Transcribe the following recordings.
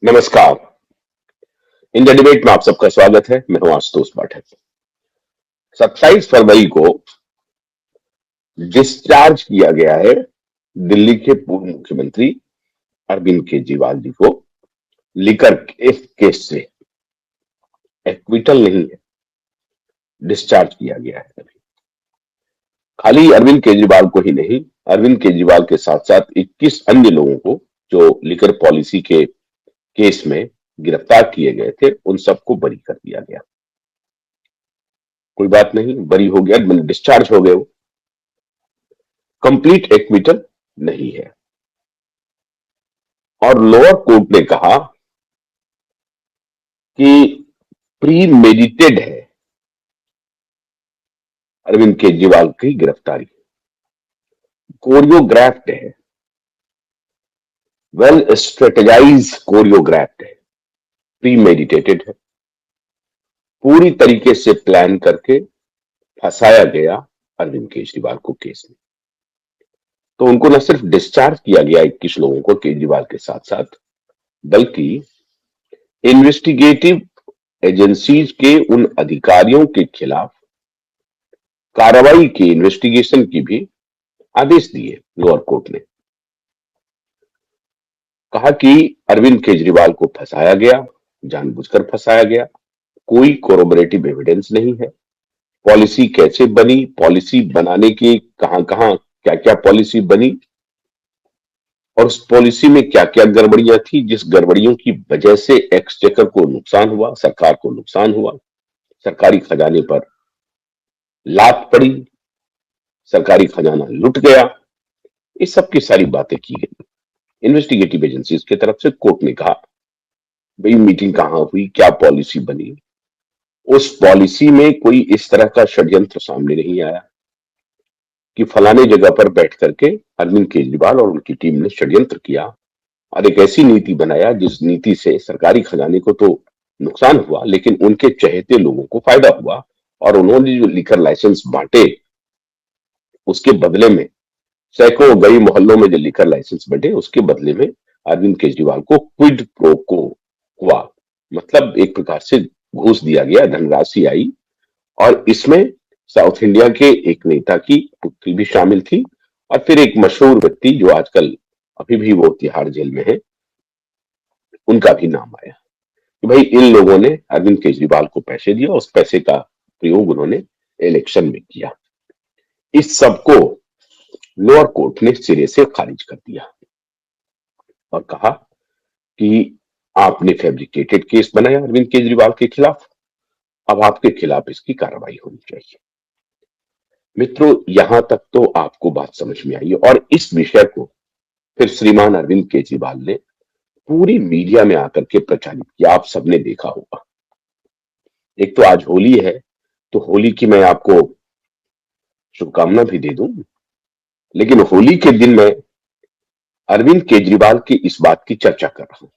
नमस्कार। India debate में आप सबका स्वागत है। मैं हूं आशुतोष पाठक। 27 फरवरी को डिस्चार्ज किया गया है दिल्ली के पूर्व मुख्यमंत्री अरविंद केजरीवाल जी को लिकर केस से। एक्विटल नहीं है, डिस्चार्ज किया गया है। अभी खाली अरविंद केजरीवाल को ही नहीं, अरविंद केजरीवाल के साथ साथ 21 अन्य लोगों को जो लिकर पॉलिसी के केस में गिरफ्तार किए गए थे, उन सबको बरी कर दिया गया। कोई बात नहीं, बरी हो गया, डिस्चार्ज हो गए। वो कंप्लीट एक्विटल नहीं है। और लोअर कोर्ट ने कहा कि प्री मेडिटेड है अरविंद केजरीवाल की गिरफ्तारी, कोरियोग्राफ्ड है, वेल स्ट्रेटेजाइज कोरियोग्राफ्ड है, प्री मेडिटेटेड है, पूरी तरीके से प्लान करके फंसाया गया अरविंद केजरीवाल को केस में। तो उनको न सिर्फ डिस्चार्ज किया गया 21 लोगों को केजरीवाल के साथ साथ, बल्कि इन्वेस्टिगेटिव एजेंसीज के उन अधिकारियों के खिलाफ कार्रवाई की, इन्वेस्टिगेशन की भी आदेश दिए। लोअर कोर्ट ने कहा कि अरविंद केजरीवाल को फंसाया गया, जानबूझकर फंसाया गया, कोई कोरोबरेटिव एविडेंस नहीं है। पॉलिसी कैसे बनी, पॉलिसी बनाने की कहां कहां क्या क्या पॉलिसी बनी, और उस पॉलिसी में क्या क्या गड़बड़ियां थी, जिस गड़बड़ियों की वजह से एक्सचेकर को नुकसान हुआ, सरकार को नुकसान हुआ, सरकारी खजाने पर लात पड़ी, सरकारी खजाना लुट गया। इस सब की सारी बातें की गई इन्वेस्टिगेटिव एजेंसीज की तरफ से। कोर्ट ने कहा भाई मीटिंग कहां हुई, क्या पॉलिसी बनी, उस पॉलिसी में कोई इस तरह का षड्यंत्र सामने नहीं आया कि फलाने जगह पर बैठ करके अरविंद केजरीवाल और उनकी टीम ने षड्यंत्र किया और एक ऐसी नीति बनाया जिस नीति से सरकारी खजाने को तो नुकसान हुआ, लेकिन उनके चहेते लोगों को फायदा हुआ। और उन्होंने जो लिकर लाइसेंस बांटे, उसके बदले में सैकड़ों गली मोहल्लों में जो लिकर लाइसेंस बंटे, उसके बदले में अरविंद केजरीवाल को क्विड प्रो को हुआ। मतलब एक प्रकार से घूस दिया गया, धनराशि आई। और इसमें साउथ इंडिया के एक नेता की पुत्री भी शामिल थी, और फिर एक मशहूर व्यक्ति जो आजकल अभी भी वो तिहाड़ जेल में है, उनका भी नाम आया कि भाई इन लोगों ने अरविंद केजरीवाल को पैसे दिया, उस पैसे का प्रयोग उन्होंने इलेक्शन में किया। इस सबको लोअर कोर्ट ने सिरे से खारिज कर दिया और कहा कि आपने फैब्रिकेटेड केस बनाया अरविंद केजरीवाल के खिलाफ, अब आपके खिलाफ इसकी कार्रवाई होनी चाहिए। मित्रों, यहां तक तो आपको बात समझ में आई, और इस विषय को फिर श्रीमान अरविंद केजरीवाल ने पूरी मीडिया में आकर के प्रचारित किया। आप सबने देखा होगा। एक तो आज होली है, तो होली की मैं आपको शुभकामना भी दे दूं, लेकिन होली के दिन मैं अरविंद केजरीवाल की इस बात की चर्चा कर रहा हूं।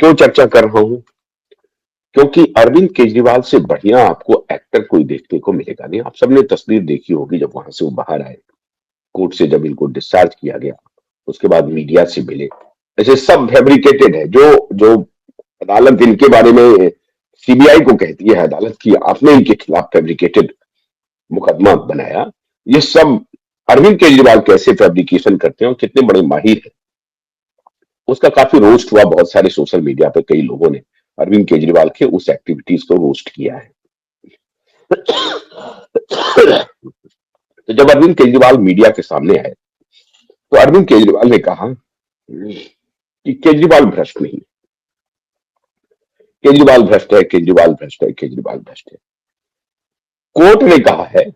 क्यों चर्चा कर रहा हूं? क्योंकि अरविंद केजरीवाल से बढ़िया आपको एक्टर कोई देखने को मिलेगा नहीं। आप सबने तस्वीर देखी होगी जब वहां से वो बाहर आए, कोर्ट से जब इनको डिस्चार्ज किया गया, उसके बाद मीडिया से मिले। ऐसे सब फैब्रिकेटेड है। जो जो अदालत इनके बारे में, सीबीआई को कहती है अदालत की आपने इनके खिलाफ फैब्रिकेटेड मुकदमा बनाया, ये सब अरविंद केजरीवाल कैसे फैब्रिकेशन करते हैं और कितने बड़े माहिर हैं, उसका काफी रोस्ट हुआ। बहुत सारे सोशल मीडिया पे कई लोगों ने अरविंद केजरीवाल के उस एक्टिविटीज को रोस्ट किया है। तो जब अरविंद केजरीवाल मीडिया के सामने आए, तो अरविंद केजरीवाल ने कहा कि केजरीवाल भ्रष्ट नहीं, केजरीवाल भ्रष्ट है, केजरीवाल भ्रष्ट है, केजरीवाल भ्रष्ट है। कोर्ट ने कहा है।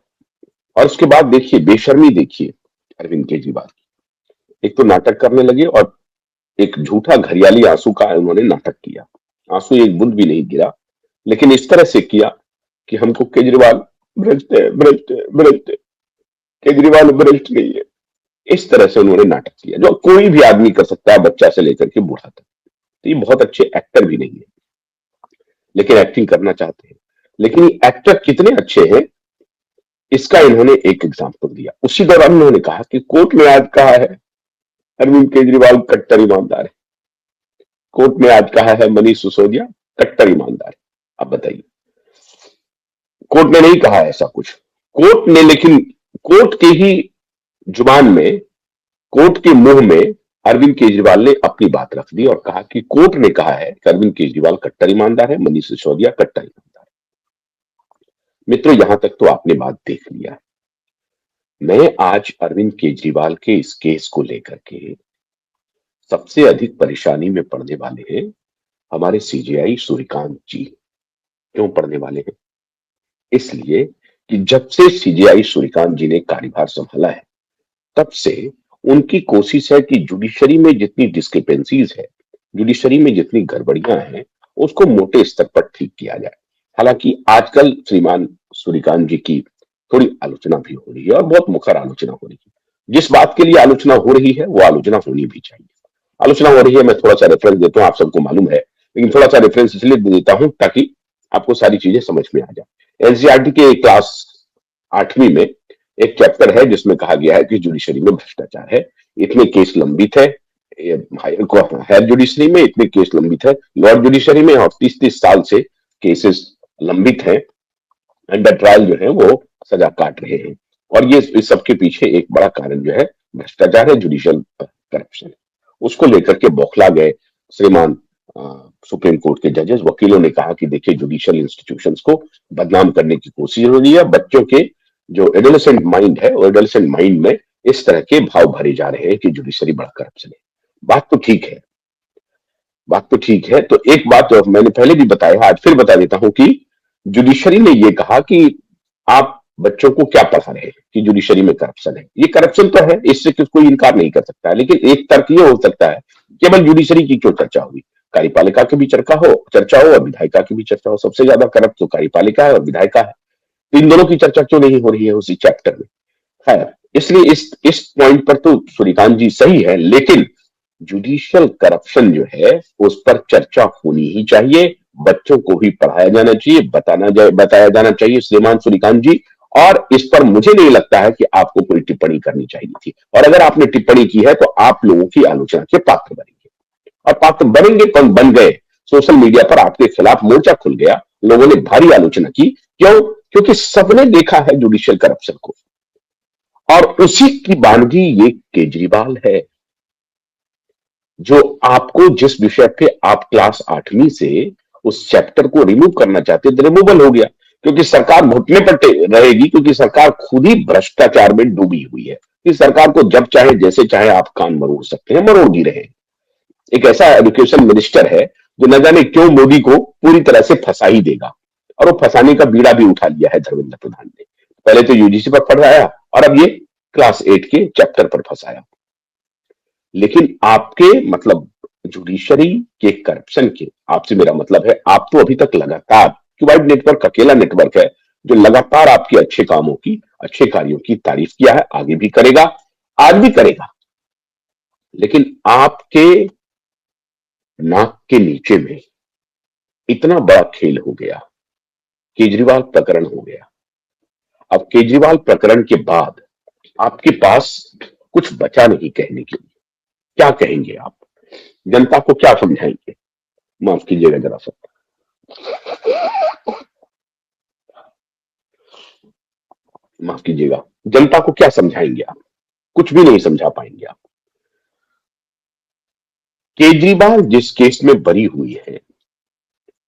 और उसके बाद देखिए बेशर्मी, देखिए अरविंद केजरीवाल की। एक तो नाटक करने लगे और एक झूठा घरियाली आंसू का उन्होंने नाटक किया। आंसू एक बूंद भी नहीं गिरा, लेकिन इस तरह से किया कि हमको केजरीवाल भ्रष्ट है, भ्रष्ट है, भ्रष्ट है, केजरीवाल भ्रष्ट नहीं है। इस तरह से उन्होंने नाटक किया जो कोई भी आदमी कर सकता है, बच्चा से लेकर के बूढ़ा तक। तो ये बहुत अच्छे एक्टर भी नहीं है, लेकिन एक्टिंग करना चाहते हैं। लेकिन ये एक्टर कितने अच्छे हैं, इसका इन्होंने एक एग्जाम्पल दिया। उसी दौरान उन्होंने कहा कि कोर्ट ने आज कहा है अरविंद केजरीवाल कट्टर ईमानदार है। कोर्ट ने आज कहा है मनीष सिसोदिया कट्टर ईमानदार है। अब बताइए, कोर्ट ने नहीं कहा ऐसा कुछ। कोर्ट ने लेकिन कोर्ट के ही जुबान में, कोर्ट के मुंह में अरविंद केजरीवाल ने अपनी बात रख दी और कहा कि कोर्ट ने कहा है कि अरविंद केजरीवाल कट्टर ईमानदार है, मनीष सिसोदिया कट्टर ईमानदार है। मित्रों, यहां तक तो आपने बात देख लिया है। मैं आज अरविंद केजरीवाल के इस केस को लेकर के सबसे अधिक परेशानी में पड़ने वाले हैं हमारे सीजेआई सूर्यकांत जी। क्यों पड़ने वाले हैं? इसलिए कि जब से सीजेआई सूर्यकांत जी ने कार्यभार संभाला है, तब से उनकी कोशिश है कि जुडिशरी में जितनी डिस्क्रिपेंसीज है, जुडिशरी में जितनी गड़बड़ियां हैं, उसको मोटे स्तर पर ठीक किया जाए। हालांकि आजकल श्रीमान सूर्यकांत जी की थोड़ी आलोचना भी हो रही है और बहुत मुखर आलोचना हो रही है। जिस बात के लिए आलोचना हो रही है वो आलोचना होनी भी चाहिए। आलोचना हो रही है, मैं थोड़ा सा रेफरेंस देता हूँ, आप सबको मालूम है, लेकिन थोड़ा सा रेफरेंस इसलिए दे देता हूं ताकि आपको सारी चीजें समझ में आ जाए। एनसीईआरटी के क्लास 8वीं में एक चैप्टर है जिसमें कहा गया है कि जुडिशरी में भ्रष्टाचार है, इतने केस लंबित है, हायर जुडिशरी में इतने केस लंबित है, लोअर जुडिशरी में और 30-30 साल से केसेस लंबित हैं, अंडर ट्रायल जो है वो सजा काट रहे हैं। और ये इस सबके पीछे एक बड़ा कारण जो है भ्रष्टाचार है, जुडिशियल करप्शन है। उसको लेकर के बौखला गए श्रीमान सुप्रीम कोर्ट के जजेस, वकीलों ने कहा कि देखिए जुडिशियल इंस्टीट्यूशंस को बदनाम करने की कोशिश हो रही है, बच्चों के जो एडोलेसेंट माइंड है, वो एडोलेसेंट माइंड में इस तरह के भाव भरे जा रहे हैं कि जुडिशरी बड़ा करप्शन है। बात तो ठीक है, बात तो ठीक है। तो एक बात जो मैंने पहले भी बताया, आज फिर बता देता हूं कि जुडिशरी ने यह कहा कि आप बच्चों को क्या पढ़ा रहे हैं कि जुडिशरी में करप्शन है। ये करप्शन तो है, इससे कोई इनकार नहीं कर सकता है, लेकिन एक तर्क ये हो सकता है केवल जुडिशरी की क्यों चर्चा हुई, कार्यपालिका की भी चर्चा हो और विधायिका की भी चर्चा हो। सबसे ज्यादा करप्ट तो कार्यपालिका है और विधायिका है, तो इन दोनों की चर्चा क्यों नहीं हो रही है उसी चैप्टर में? है, इसलिए इस पॉइंट पर तो सूर्यकांत जी सही है, लेकिन जुडिशियल करप्शन जो है उस पर चर्चा होनी ही चाहिए, बच्चों को भी पढ़ाया जाना चाहिए, बताया जाना चाहिए श्रीमान सूर्यकांत जी। और इस पर मुझे नहीं लगता है कि आपको कोई टिप्पणी करनी चाहिए थी, और अगर आपने टिप्पणी की है तो आप लोगों की आलोचना के पात्र बनेंगे, और पात्र बनेंगे कौन बन गए। सोशल मीडिया पर आपके खिलाफ मोर्चा खुल गया, लोगों ने भारी आलोचना की। क्यों? क्योंकि सबने देखा है जुडिशियल करप्शन को, और उसी की बानगी ये केजरीवाल है, जो आपको जिस विषय पे आप क्लास 8वीं से उस चैप्टर को रिमूव करना चाहते थे, रिमूवल हो गया, क्योंकि सरकार घुटने पर रहेगी, क्योंकि सरकार खुद ही भ्रष्टाचार में डूबी हुई है। इस सरकार को जब चाहे जैसे चाहे आप कान मरोड़ सकते हैं, मरोड़ भी रहे। एक ऐसा एजुकेशन मिनिस्टर है जो न जाने क्यों मोदी को पूरी तरह से फंसा ही देगा, और वो फंसाने का बीड़ा भी उठा लिया है धर्मेंद्र प्रधान ने। पहले तो यूजीसी पर फंसाया और अब ये क्लास 8 के चैप्टर पर फंसाया। लेकिन आपके मतलब जुडिशरी के करप्शन के, आपसे मेरा मतलब है, आप तो अभी तक लगातार, कि वाइड नेटवर्क अकेला नेटवर्क है जो लगातार आपके अच्छे कामों की, अच्छे कार्यों की तारीफ किया है, आगे भी करेगा, आज भी करेगा। लेकिन आपके नाक के नीचे में इतना बड़ा खेल हो गया, केजरीवाल प्रकरण हो गया। अब केजरीवाल प्रकरण के बाद आपके पास कुछ बचा नहीं कहने के लिए। क्या कहेंगे आप? जनता को क्या समझाएंगे? माफ कीजिएगा जरा सा, माफ कीजिएगा, जनता को क्या समझाएंगे आप? कुछ भी नहीं समझा पाएंगे आप। केजरीवाल जिस केस में बरी हुई है,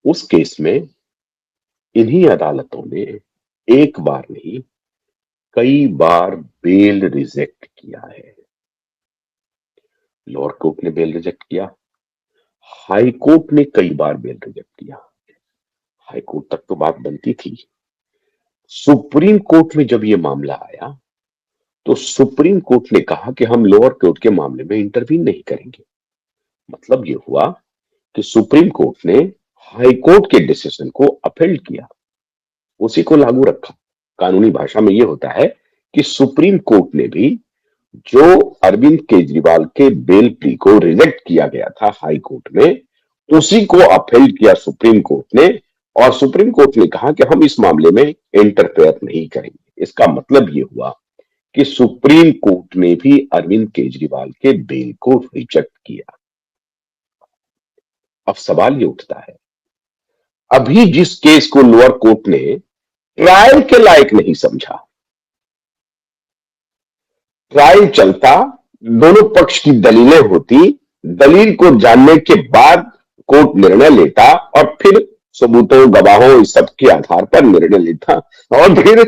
उस केस में इन्हीं अदालतों ने एक बार नहीं, कई बार बेल रिजेक्ट किया है। लोअर कोर्ट ने बेल रिजेक्ट किया, हाई कोर्ट ने कई बार बेल रिजेक्ट किया। हाई कोर्ट तक तो बात बनती थी। सुप्रीम कोर्ट में जब यह मामला आया तो सुप्रीम कोर्ट ने कहा कि हम लोअर कोर्ट के मामले में इंटरवीन नहीं करेंगे। मतलब यह हुआ कि सुप्रीम कोर्ट ने हाई कोर्ट के डिसीजन को अपील किया, उसी को लागू रखा। कानूनी भाषा में यह होता है कि सुप्रीम कोर्ट ने भी जो अरविंद केजरीवाल के बेल प्ली को रिजेक्ट किया गया था हाई कोर्ट में, उसी को अपील किया सुप्रीम कोर्ट ने, और सुप्रीम कोर्ट ने कहा कि हम इस मामले में इंटरफेयर नहीं करेंगे। इसका मतलब यह हुआ कि सुप्रीम कोर्ट ने भी अरविंद केजरीवाल के बेल को रिजेक्ट किया। अब सवाल ये उठता है, अभी जिस केस को लोअर कोर्ट ने ट्रायल के लायक नहीं समझा, ट्रायल चलता, दोनों पक्ष की दलीलें होती, दलील को जानने के बाद कोर्ट निर्णय लेता और फिर सबूतों, गवाहों, इस सब के आधार पर निर्णय लेता और फिर